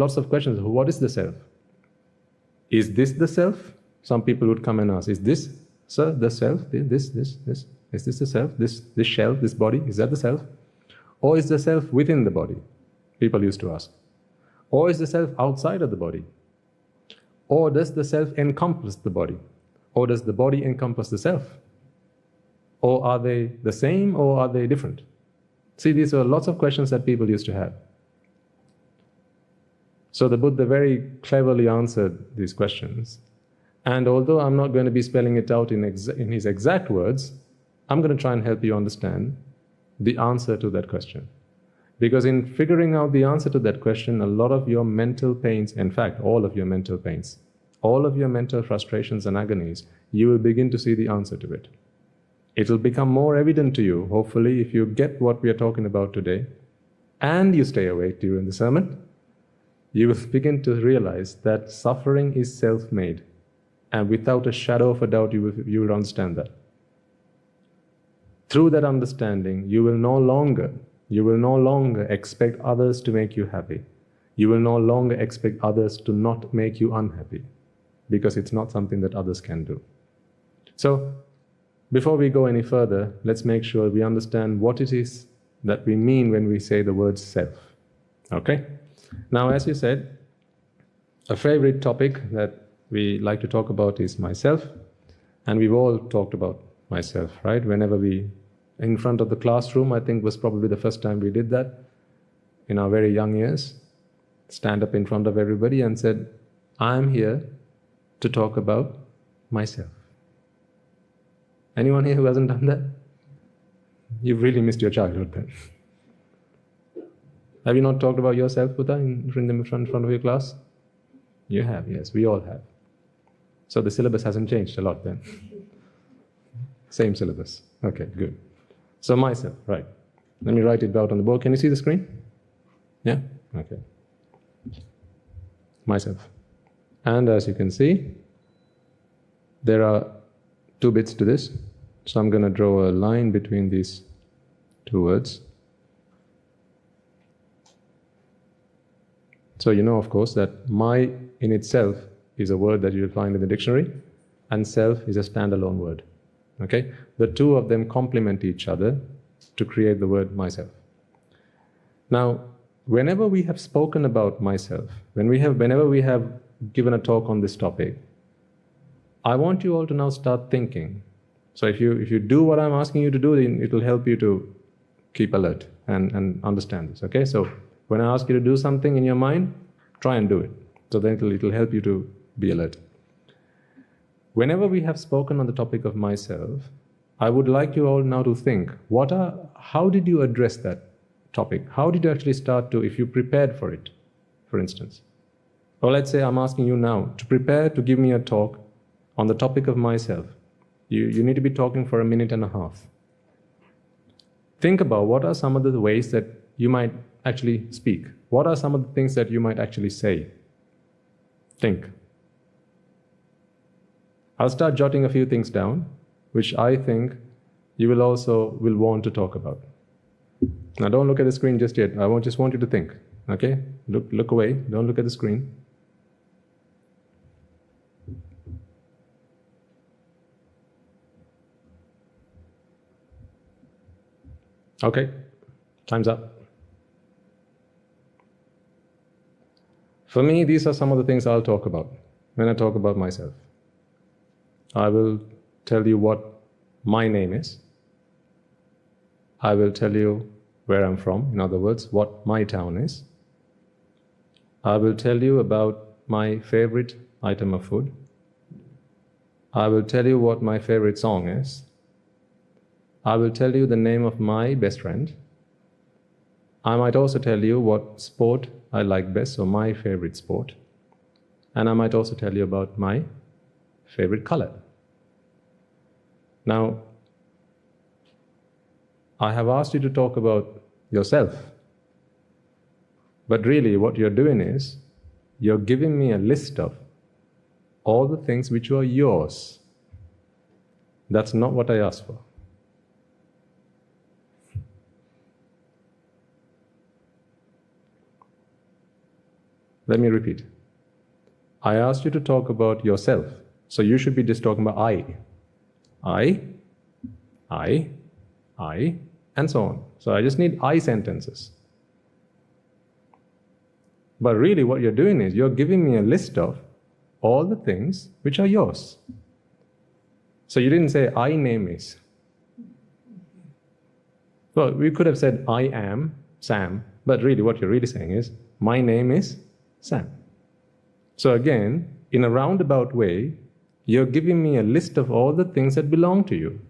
lots of questions. What is the self? Is this the self? Some people would come and ask, is this, sir, the self? This. Is this the self? This shell, this body, is that the self? Or is the self within the body? People used to ask. Or is the self outside of the body? Or does the self encompass the body? Or does the body encompass the self? Or are they the same, or are they different? See, these are lots of questions that people used to have. So the Buddha very cleverly answered these questions. And although I'm not going to be spelling it out in his exact words, I'm going to try and help you understand the answer to that question. Because in figuring out the answer to that question, a lot of your mental pains, in fact, all of your mental pains, all of your mental frustrations and agonies, you will begin to see the answer to it. It will become more evident to you, hopefully, if you get what we are talking about today, and you stay awake during the sermon, you will begin to realize that suffering is self-made. And without a shadow of a doubt, you will understand that. Through that understanding, you will no longer expect others to make you happy. You will no longer expect others to not make you unhappy, because it's not something that others can do. So, before we go any further, let's make sure we understand what it is that we mean when we say the word self. Okay? Now, as you said, a favorite topic that we like to talk about is myself, and we've all talked about myself, right? Whenever we, in front of the classroom, I think was probably the first time we did that in our very young years, stand up in front of everybody and said, I'm here to talk about myself. Anyone here who hasn't done that? You've really missed your childhood then. Have you not talked about yourself, Buddha, in front of your class? You have, yes, we all have. So the syllabus hasn't changed a lot then. Same syllabus. Okay, good. So myself, right. Let me write it out on the board. Can you see the screen? Yeah? Okay. Myself. And as you can see, there are two bits to this. So I'm going to draw a line between these two words. So you know, of course, that my in itself is a word that you'll find in the dictionary, and self is a standalone word. Okay? The two of them complement each other to create the word myself. Now, whenever we have spoken about myself, whenever we have given a talk on this topic, I want you all to now start thinking. So if you do what I'm asking you to do, then it will help you to keep alert and understand this. Okay? So when I ask you to do something in your mind, try and do it. So then it'll help you to be alert. Whenever we have spoken on the topic of myself, I would like you all now to think, how did you address that topic? How did you actually start to, if you prepared for it, for instance? Or let's say I'm asking you now to prepare to give me a talk on the topic of myself. You need to be talking for 1.5 minutes. Think about what are some of the ways that you might actually speak. What are some of the things that you might actually say? Think. I'll start jotting a few things down, which I think you will want to talk about. Now don't look at the screen just yet. I just want you to think. Okay? Look away. Don't look at the screen. Okay, time's up. For me, these are some of the things I'll talk about when I talk about myself. I will tell you what my name is. I will tell you where I'm from, in other words, what my town is. I will tell you about my favorite item of food. I will tell you what my favorite song is. I will tell you the name of my best friend. I might also tell you what sport I like best, or my favorite sport. And I might also tell you about my favorite color. Now, I have asked you to talk about yourself. But really what you're doing is, you're giving me a list of all the things which are yours. That's not what I asked for. Let me repeat. I asked you to talk about yourself. So you should be just talking about I. I, and so on. So I just need I sentences. But really what you're doing is you're giving me a list of all the things which are yours. So you didn't say, I name is. Well, we could have said, I am Sam, but really what you're really saying is, my name is Sam. So again, in a roundabout way, you're giving me a list of all the things that belong to you.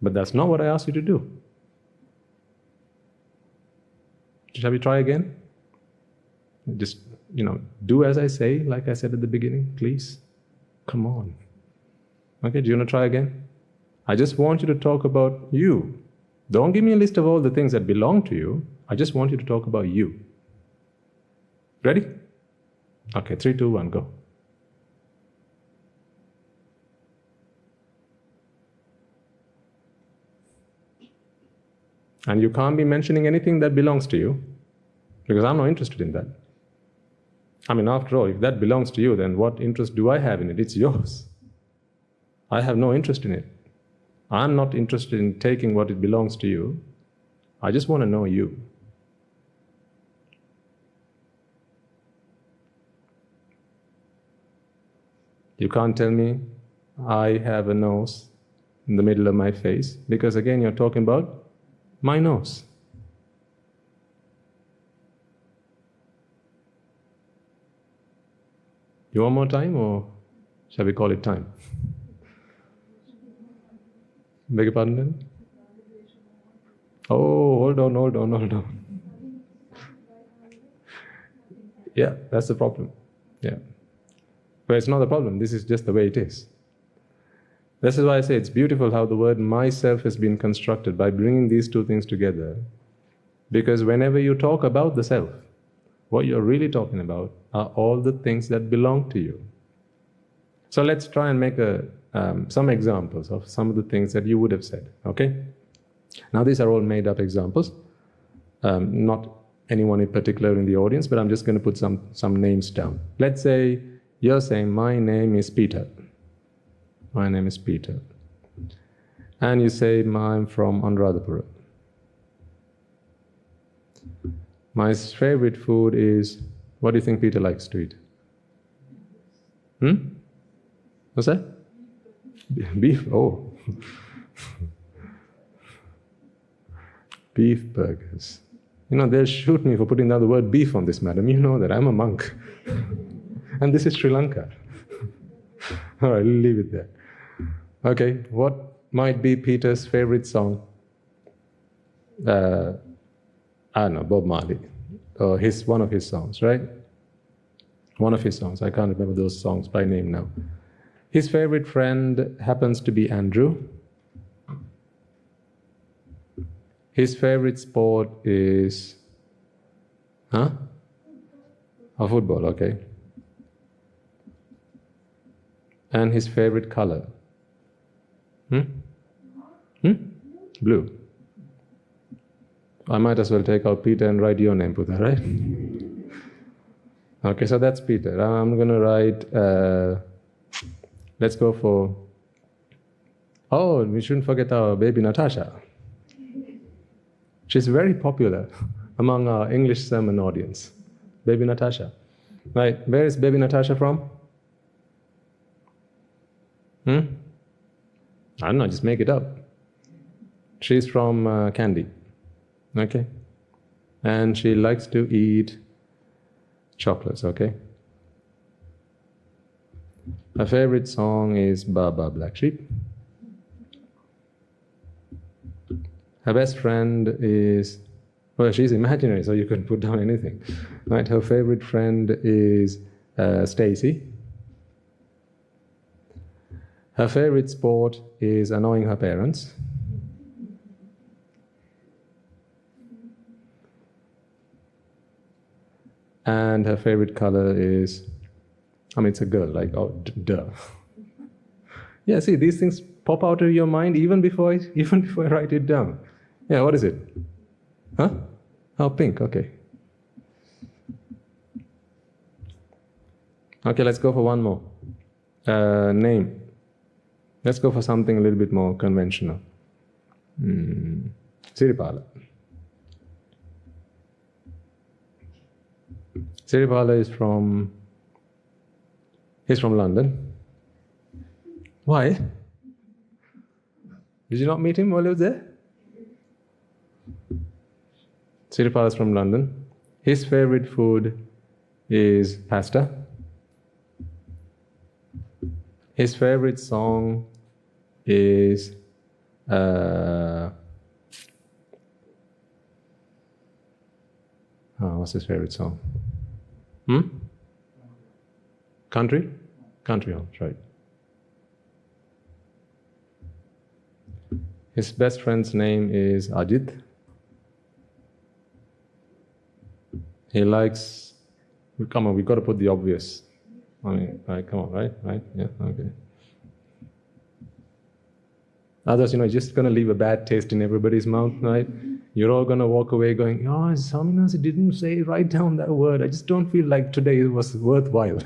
But that's not what I asked you to do. Shall we try again? Just, do as I say, like I said at the beginning, please. Come on. Okay, do you want to try again? I just want you to talk about you. Don't give me a list of all the things that belong to you. I just want you to talk about you. Ready? Okay, 3, 2, 1, go. And you can't be mentioning anything that belongs to you, because I'm not interested in that. I mean, after all, if that belongs to you, then what interest do I have in it? It's yours. I have no interest in it. I'm not interested in taking what it belongs to you. I just want to know you. You can't tell me I have a nose in the middle of my face, because again, you're talking about my nose. You want more time, or shall we call it time? Beg your pardon then? Oh, hold on. Yeah, that's the problem. Yeah. But it's not the problem, this is just the way it is. This is why I say it's beautiful how the word myself has been constructed by bringing these two things together. Because whenever you talk about the self, what you're really talking about are all the things that belong to you. So let's try and make some examples of some of the things that you would have said, okay? Now these are all made up examples, not anyone in particular in the audience, but I'm just going to put some names down. Let's say you're saying, my name is Peter. My name is Peter. And you say, I'm from Anuradhapura. My favorite food is, what do you think Peter likes to eat? What's that? Beef, oh. Beef burgers. They'll shoot me for putting down the word beef on this, madam. You know that, I'm a monk. And this is Sri Lanka. All right, leave it there. Okay, what might be Peter's favorite song? I don't know, Bob Marley. Or one of his songs, right? One of his songs. I can't remember those songs by name now. His favorite friend happens to be Andrew. His favorite sport is... football, okay. And his favorite color? Blue. I might as well take out Peter and write your name, Putha, right? Okay, so that's Peter. I'm going to write... let's go for... Oh, we shouldn't forget our baby Natasha. She's very popular among our English sermon audience. Baby Natasha. Right, where is baby Natasha from? I don't know, just make it up. She's from Kandy. Okay? And she likes to eat chocolates, okay? Her favorite song is Baba Black Sheep. Her best friend is, well, she's imaginary, so you can put down anything. Right? Her favorite friend is Stacy. Her favorite sport is annoying her parents. And her favorite color is, it's a girl, like, oh, duh. Yeah, see, these things pop out of your mind even before I write it down. Yeah, what is it? Huh? Oh, pink, okay. Okay, let's go for one more. Name. Let's go for something a little bit more conventional. Siripala. Siripala is from... He's from London. Why? Did you not meet him while he was there? Siripala is from London. His favorite food is pasta. His favorite song is what's his favorite song? Country? Country Homes, right. His best friend's name is Ajit. He likes... Come on, we've got to put the obvious. I mean, right, come on, right? Yeah, okay. Otherwise, you're just going to leave a bad taste in everybody's mouth, right? You're all going to walk away going, oh, Swaminathan didn't say, write down that word. I just don't feel like today it was worthwhile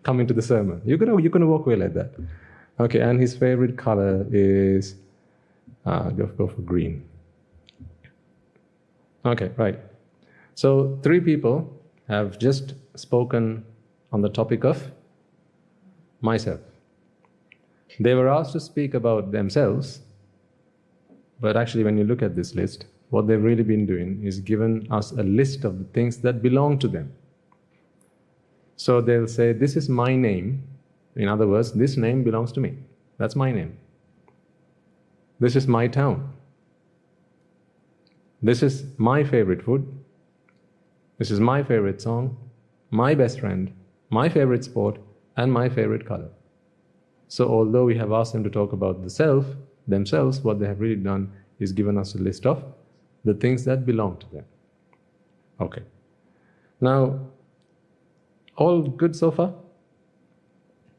coming to the sermon. You're going to walk away like that. Okay, and his favorite color is, go for green. Okay, right. So 3 people have just spoken on the topic of myself. They were asked to speak about themselves, but actually when you look at this list, what they've really been doing is given us a list of the things that belong to them. So they'll say, this is my name. In other words, this name belongs to me. That's my name. This is my town. This is my favorite food. This is my favorite song, my best friend, my favorite sport, and my favorite color. So although we have asked them to talk about the self, themselves, what they have really done is given us a list of the things that belong to them. Okay. Now, all good so far?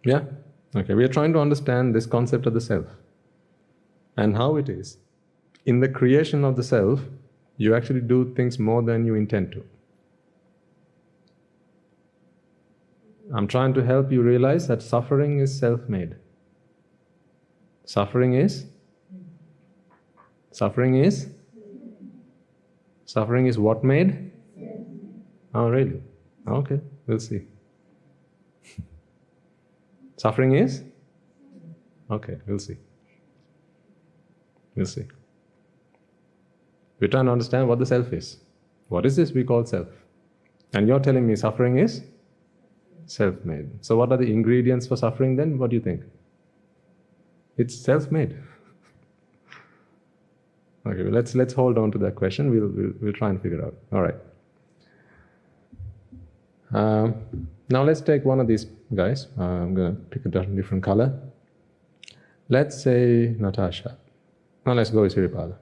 Yeah? Okay, we are trying to understand this concept of the self and how it is. In the creation of the self, you actually do things more than you intend to. I'm trying to help you realize that suffering is self-made. Suffering is what made? Oh, really? Okay, we'll see. Suffering is? Okay, we'll see. We'll see. We're trying to understand what the self is. What is this we call self? And you're telling me suffering is? Self-made. So what are the ingredients for suffering then? What do you think? It's self-made. Okay, well, let's hold on to that question. We'll try and figure it out. All right. Now let's take one of these guys. I'm going to pick a different color. Let's say Natasha. Now let's go with Siripala.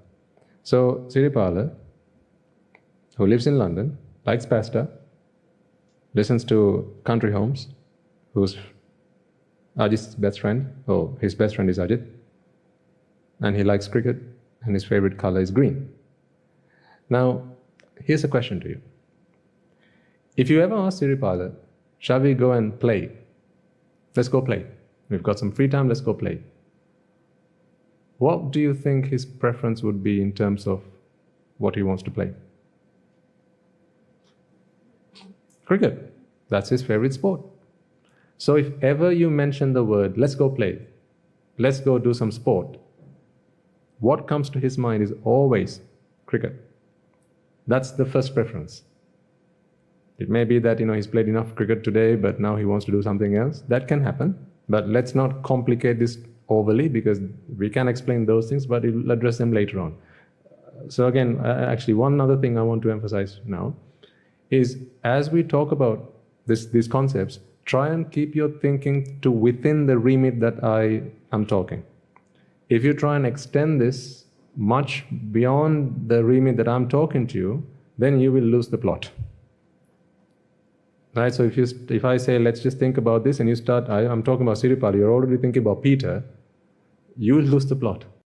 So Siripala, who lives in London, likes pasta, listens to Country Homes, who's Ajit's best friend. Oh, his best friend is Ajit. And he likes cricket, and his favorite color is green. Now, here's a question to you. If you ever ask Siripala, shall we go and play? Let's go play. We've got some free time, let's go play. What do you think his preference would be in terms of what he wants to play? Cricket. That's his favorite sport. So if ever you mention the word, let's go play, let's go do some sport, what comes to his mind is always cricket. That's the first preference. It may be that, he's played enough cricket today, but now he wants to do something else. That can happen. But let's not complicate this overly, because we can explain those things, but we'll address them later on. So again, actually one other thing I want to emphasize now is, as we talk about these concepts, try and keep your thinking to within the remit that I am talking. If you try and extend this much beyond the remit that I'm talking to you, then you will lose the plot. Right? So if I say, let's just think about this, and you start, I'm talking about Siripala, you're already thinking about Peter, you will lose the plot.